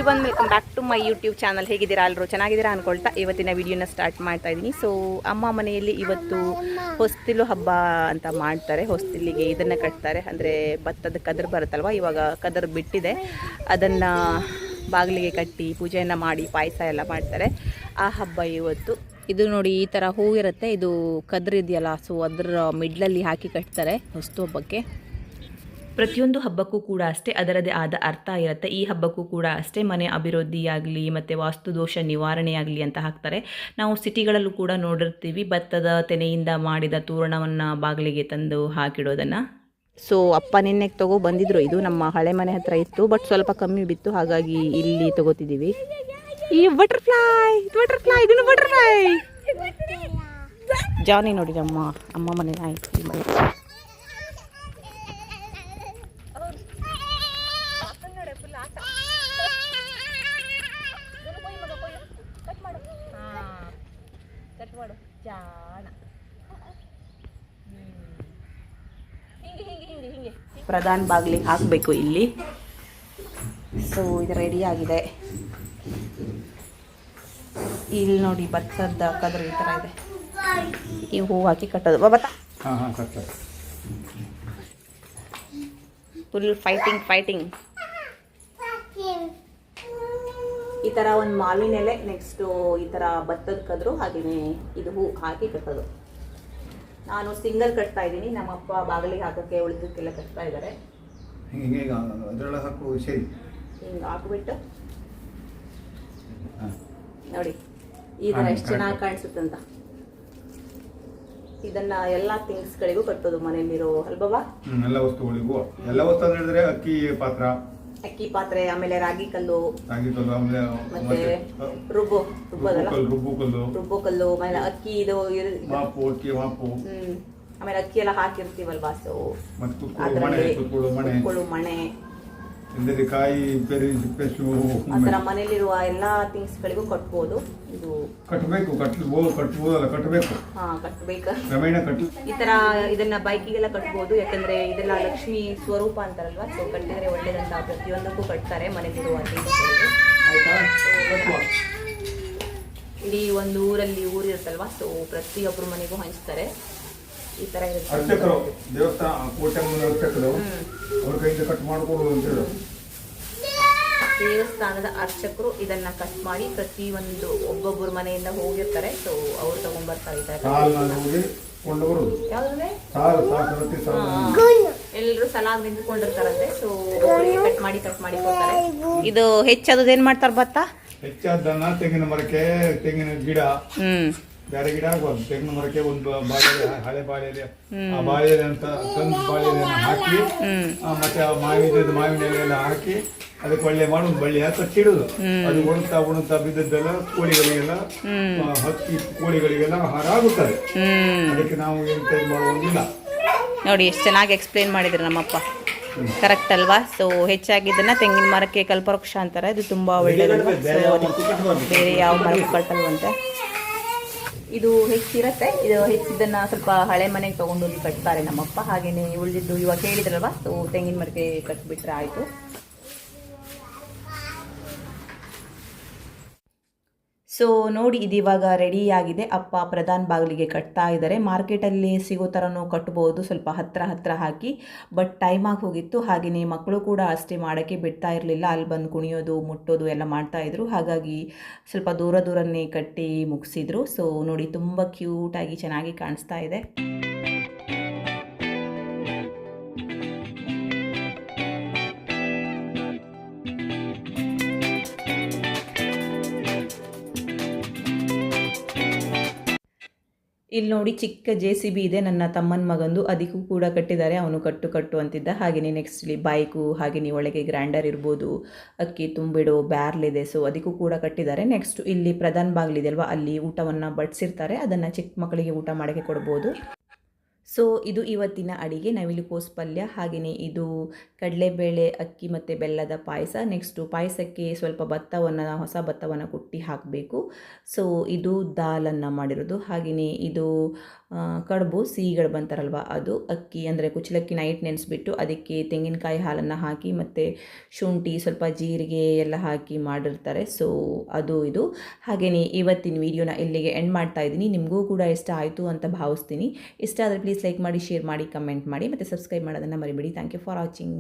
Everyone, welcome back to my YouTube channel. ಹೇಗಿದ್ದೀರಾ ಎಲ್ಲರೂ? ಚೆನ್ನಾಗಿದ್ದೀರಾ ಅನ್ಕೊಳ್ತಾ ಇವತ್ತಿನ ವಿಡಿಯೋನ ಸ್ಟಾರ್ಟ್ ಮಾಡ್ತಾ ಇದ್ದೀನಿ. ಸೊ ಅಮ್ಮ ಮನೆಯಲ್ಲಿ ಇವತ್ತು ಹೊಸ್ತಿಲು ಹಬ್ಬ ಅಂತ ಮಾಡ್ತಾರೆ. ಹೊಸ್ತಿಲಿಗೆ ಇದನ್ನು ಕಟ್ತಾರೆ, ಅಂದರೆ ಭತ್ತದ ಕದರ್ ಬರುತ್ತಲ್ವ, ಇವಾಗ ಕದರ್ ಬಿಟ್ಟಿದೆ, ಅದನ್ನು ಬಾಗಿಲಿಗೆ ಕಟ್ಟಿ ಪೂಜೆಯನ್ನು ಮಾಡಿ ಪಾಯಸ ಎಲ್ಲ ಮಾಡ್ತಾರೆ. ಆ ಹಬ್ಬ ಇವತ್ತು. ಇದು ನೋಡಿ, ಈ ಥರ ಹೂ ಇರುತ್ತೆ, ಇದು ಕದ್ರ ಇದೆಯಲ್ಲ, ಸೊ ಅದರ ಮಿಡ್ಲಲ್ಲಿ ಹಾಕಿ ಕಟ್ತಾರೆ ಹೊಸ್ತು ಹಬ್ಬಕ್ಕೆ. ಪ್ರತಿಯೊಂದು ಹಬ್ಬಕ್ಕೂ ಕೂಡ ಅಷ್ಟೇ ಅದರದೇ ಆದ ಅರ್ಥ ಇರುತ್ತೆ. ಈ ಹಬ್ಬಕ್ಕೂ ಕೂಡ ಅಷ್ಟೇ ಮನೆ ಅಭಿವೃದ್ಧಿಯಾಗಲಿ ಮತ್ತು ವಾಸ್ತುದೋಷ ನಿವಾರಣೆಯಾಗಲಿ ಅಂತ ಹಾಕ್ತಾರೆ. ನಾವು ಸಿಟಿಗಳಲ್ಲೂ ಕೂಡ ನೋಡಿರ್ತೀವಿ, ಭತ್ತದ ತೆನೆಯಿಂದ ಮಾಡಿದ ತೋರಣವನ್ನು ಬಾಗಿಲಿಗೆ ತಂದು ಹಾಕಿಡೋದನ್ನು. ಸೊ ಅಪ್ಪ ನಿನ್ನೆಗೆ ತಗೋ ಬಂದಿದ್ರು. ಇದು ನಮ್ಮ ಹಳೆ ಮನೆ ಹತ್ರ ಇತ್ತು, ಬಟ್ ಸ್ವಲ್ಪ ಕಮ್ಮಿ ಬಿತ್ತು, ಹಾಗಾಗಿ ಇಲ್ಲಿ ತಗೋತಿದ್ದೀವಿ. ಈ ಬಟರ್ಫ್ಲೈ ಇದನ್ನು ಬಟರ್ಫ್ಲೈ ಜಾನಿ ನೋಡಿ, ಅಮ್ಮ ಮನೆ ಆಯ್ತು. ಪ್ರಧಾನ ಬಾಗಿಲಿಗೆ ಹಾಕಬೇಕು ಇಲ್ಲಿ. ಸೊ ಇದು ರೆಡಿ ಆಗಿದೆ. ಇಲ್ಲಿ ನೋಡಿ, ಭತ್ತದ ಕದ್ರ ಈ ಥರ ಇದೆ. ಈ ಹೂ ಹಾಕಿ ಕಟ್ಟೋದು. Full fighting. ಈ ಥರ ಒಂದು ಮಾವಿನ ಎಲೆ, ನೆಕ್ಸ್ಟು ಈ ಥರ ಭತ್ತದ ಕದ್ರು, ಹಾಗೆಯೇ ಇದು ಹೂ ಹಾಕಿ ಕಟ್ಟೋದು. ನಾನು ಸಿಂಗಲ್ ಕಟ್ತಾ ಇದ್ದೀನಿ, ನಮ್ಮಪ್ಪ ಬಾಗಿಲಿಗೆ ಹಾಕೋಕ್ಕೆ ಉಳಿದಕ್ಕೆಲ್ಲ ಕಟ್ತಾ ಇದ್ದಾರೆ. ಹಿಂಗೆ ಹಾಕ್ಬಿಟ್ಟು ನೋಡಿ, ಈ ಥರ ಎಷ್ಟು ಚೆನ್ನಾಗಿ ಕಾಣಿಸುತ್ತಂತ. ಇದನ್ನ ಎಲ್ಲ ಥಿಂಗ್ಸ್ಗಳಿಗೂ ಕಟ್ಟೋದು ಮನೆಯಲ್ಲಿರೋ ಅಲ್ಬವಾ, ಎಲ್ಲ ವಸ್ತುಗಳಿಗೂ. ಎಲ್ಲ ವಸ್ತು ಹೇಳಿದ್ರೆ ಅಕ್ಕಿ ಪಾತ್ರೆ, ಆಮೇಲೆ ರಾಗಿ ಕಲ್ಲು, ಮತ್ತೆ ರುಬ್ಬೋ ಕಲ್ಲು, ಆಮೇಲೆ ಅಕ್ಕಿ ಇದು ಆಮೇಲೆ ಅಕ್ಕಿ ಎಲ್ಲ ಹಾಕಿರ್ತೀವಲ್ವಾ, ಸೊ ಮಣೆ, ಆ ಥರ ಮನೇಲಿರುವ ಎಲ್ಲಾ ಥಿಂಗ್ಸ್ಗಳಿಗೂ ಕಟ್ಬೋದು. ಇದು ಈ ತರ ಇದನ್ನ ಬೈಕಿಗೆಲ್ಲ ಕಟ್ಬೋದು, ಯಾಕಂದ್ರೆ ಇದೆಲ್ಲ ಲಕ್ಷ್ಮಿ ಸ್ವರೂಪ ಅಂತಾರಲ್ವಾ, ಸೊ ಕಟ್ಟಿದ್ರೆ ಒಳ್ಳೇದಂತ ಪ್ರತಿಯೊಂದಕ್ಕೂ ಕಟ್ತಾರೆ ಮನೇಲಿರುವ ಥಿಂಗ್ಸ್ಗಳಿಗೆ. ಇಡೀ ಒಂದು ಊರಿರುತ್ತಲ್ವಾ, ಸೊ ಪ್ರತಿಯೊಬ್ಬರು ಮನೆಗೂ ಹಂಚ್ತಾರೆ. ಈ ತರ ದೇವಸ್ಥಾನದ ಅರ್ಚಕರು ಇದನ್ನ ಕಟ್ ಮಾಡಿ ಪ್ರತಿಯೊಂದು ಒಬ್ಬೊಬ್ಬರು ಮನೆಯಿಂದ ಹೋಗಿರ್ತಾರೆ, ಸೊ ಅವ್ರು ತಗೊಂಡ್ಬರ್ತಾರೆ. ಎಲ್ಲರೂ ಸಲಾಗ್ ನಿಂತ್ಕೊಂಡಿರ್ತಾರಂತೆ, ಸೊ ಕಟ್ ಮಾಡಿ ಕೊಡ್ತಾರೆ. ಇದು ಹೆಚ್ಚಾದೇನ್ ಮಾಡ್ತಾರ ಭತ್ತ? ಹೆಚ್ಚಾದನ್ನ ತೆಂಗಿನ ಮರಕ್ಕೆ, ತೆಂಗಿನ ಗಿಡ, ಬೇರೆ ಗಿಡ ಆಗ್ಬಾರ್ದು. ತೆಂಗಿನ ಮರಕ್ಕೆ ಒಂದು ಹಳೆ ಬಾಳೆಲೆ, ಆ ಬಾಳೆಲೆ ಅಂತ ತಂದು ಬಾಳೆಲೆಯನ್ನು ಹಾಕಿ, ಮತ್ತೆ ಆ ಮಾವಿನ ಎಲೆಲ್ಲ ಹಾಕಿ ಅದಕ್ಕೆ ಒಳ್ಳೆ ಮಾಡಿ ಒಂದು ಬಳ್ಳಿ ಕಟ್ಟಿಡುದು. ಅದು ಉಣುತ್ತಾ ಬಿದ್ದದ್ದೆಲ್ಲ ಕೋಳಿಗಳಿಗೆಲ್ಲ, ಹಕ್ಕಿ ಕೋಳಿಗಳಿಗೆಲ್ಲ ಆಹಾರ ಆಗುತ್ತದೆ. ಅದಕ್ಕೆ ನಾವು ಏನು ಟೈಮ್ ಮಾಡುವುದಿಲ್ಲ. ನೋಡಿ ಎಷ್ಟು ಚೆನ್ನಾಗಿ ಎಕ್ಸ್ಪ್ಲೇನ್ ಮಾಡಿದ್ರು ನಮ್ಮಪ್ಪ, ಕರೆಕ್ಟ್ ಅಲ್ವಾ? ಸೊ ಹೆಚ್ಚಾಗಿದ್ದನ್ನ ತೆಂಗಿನ ಮರಕ್ಕೆ ಕಲ್ಪವೃಕ್ಷ ಅಂತಾರೆ, ಇದು ತುಂಬಾ ಒಳ್ಳೆಯದು. ಬೇರೆ ಯಾವ ಮರಕ್ಕೂ ಕಟ್ಟಲ್ವಂತೆ. ಇದು ಹೆಚ್ಚಿರುತ್ತೆ, ಇದು ಹೆಚ್ಚಿದ್ದನ್ನ ಸ್ವಲ್ಪ ಹಳೆ ಮನೆಗೆ ತಗೊಂಡೋಗಿ ಕಟ್ತಾರೆ ನಮ್ಮಪ್ಪ. ಹಾಗೇನೆ ಉಳಿದಿದ್ದು ಇವಾಗ ಹೇಳಿದ್ರಲ್ವಾ, ಸೊ ತೆಂಗಿನ ಮರಕ್ಕೆ ಕಟ್ಬಿಟ್ರೆ ಆಯ್ತು. ಸೊ ನೋಡಿ, ಇದಿವಾಗ ರೆಡಿಯಾಗಿದೆ. ಅಪ್ಪ ಪ್ರಧಾನ ಬಾಗಿಲಿಗೆ ಕಟ್ತಾ ಇದ್ದಾರೆ. ಮಾರ್ಕೆಟಲ್ಲಿ ಸಿಗೋ ಥರನೂ ಕಟ್ಬೋದು, ಸ್ವಲ್ಪ ಹತ್ರ ಹಾಕಿ, ಬಟ್ ಟೈಮ್ ಆಗಿ ಹೋಗಿತ್ತು. ಹಾಗೆಯೇ ಮಕ್ಕಳು ಕೂಡ ಅಷ್ಟೇ ಮಾಡೋಕ್ಕೆ ಬಿಡ್ತಾ ಇರಲಿಲ್ಲ, ಅಲ್ಲಿ ಬಂದು ಕುಣಿಯೋದು ಮುಟ್ಟೋದು ಎಲ್ಲ ಮಾಡ್ತಾಯಿದ್ರು. ಹಾಗಾಗಿ ಸ್ವಲ್ಪ ದೂರನೇ ಕಟ್ಟಿ ಮುಗಿಸಿದ್ರು. ಸೊ ನೋಡಿ, ತುಂಬ ಕ್ಯೂಟಾಗಿ ಚೆನ್ನಾಗಿ ಕಾಣಿಸ್ತಾ ಇದೆ. ಇಲ್ಲಿ ನೋಡಿ, ಚಿಕ್ಕ JCB ಇದೆ, ನನ್ನ ತಮ್ಮನ ಮಗಂದು, ಅದಕ್ಕೂ ಕೂಡ ಕಟ್ಟಿದ್ದಾರೆ. ಅವನು ಕಟ್ಟು ಅಂತಿದ್ದ. ಹಾಗೆಯೇ ನೆಕ್ಸ್ಟ್ ಇಲ್ಲಿ ಬೈಕು, ಹಾಗೆಯೇ ಒಳಗೆ ಗ್ರೈಂಡರ್ ಇರ್ಬೋದು, ಅಕ್ಕಿ ತುಂಬಿಡೋ ಬ್ಯಾರ್ಲ್ ಇದೆ, ಸೊ ಅದಕ್ಕೂ ಕೂಡ ಕಟ್ಟಿದ್ದಾರೆ. ನೆಕ್ಸ್ಟ್ ಇಲ್ಲಿ ಪ್ರಧಾನ ಬಾಗಿಲಿದೆ ಅಲ್ವಾ, ಅಲ್ಲಿ ಊಟವನ್ನು ಬಡಿಸಿರ್ತಾರೆ, ಅದನ್ನು ಚಿಕ್ಕ ಮಕ್ಕಳಿಗೆ ಊಟ ಮಾಡೋಕ್ಕೆ ಕೊಡ್ಬೋದು. ಸೊ ಇದು ಇವತ್ತಿನ ಅಡಿಗೆ ನವಿಲು ಕೋಸು ಪಲ್ಯ, ಹಾಗೆಯೇ ಇದು ಕಡಲೆಬೇಳೆ ಅಕ್ಕಿ ಮತ್ತು ಬೆಲ್ಲದ ಪಾಯಸ. ನೆಕ್ಸ್ಟು ಪಾಯಸಕ್ಕೆ ಸ್ವಲ್ಪ ಹೊಸ ಭತ್ತವನ್ನು ಕುಟ್ಟಿ ಹಾಕಬೇಕು. ಸೊ ಇದು ದಾಲನ್ನು ಮಾಡಿರೋದು. ಹಾಗೆಯೇ ಇದು ಕಡುಬು ಸಿಹಿಗಡುಬು ಅಂತಾರಲ್ವ, ಅದು ಅಕ್ಕಿ ಅಂದರೆ ಕುಚ್ಚಲಕ್ಕಿ ನೈಟ್ ನೆನೆಸ್ಬಿಟ್ಟು ಅದಕ್ಕೆ ತೆಂಗಿನಕಾಯಿ ಹಾಲನ್ನು ಹಾಕಿ ಮತ್ತು ಶುಂಠಿ ಸ್ವಲ್ಪ ಜೀರಿಗೆ ಎಲ್ಲ ಹಾಕಿ ಮಾಡಿರ್ತಾರೆ. ಸೊ ಅದು ಇದು. ಹಾಗೆಯೇ ಇವತ್ತಿನ ವಿಡಿಯೋನ ಇಲ್ಲಿಗೆ ಎಂಡ್ ಮಾಡ್ತಾ ಇದ್ದೀನಿ. ನಿಮಗೂ ಕೂಡ ಇಷ್ಟ ಆಯಿತು ಅಂತ ಭಾವಿಸ್ತೀನಿ. ಇಷ್ಟ ಆದರೆ ಪ್ಲೀಸ್ ಲೈಕ್ ಮಾಡಿ, ಶೇರ್ ಮಾಡಿ, ಕಮೆಂಟ್ ಮಾಡಿ ಮತ್ತು ಸಬ್ಸ್ಕ್ರೈಬ್ ಮಾಡೋದನ್ನು ಮರಿಬೇಡಿ. Thank you for watching.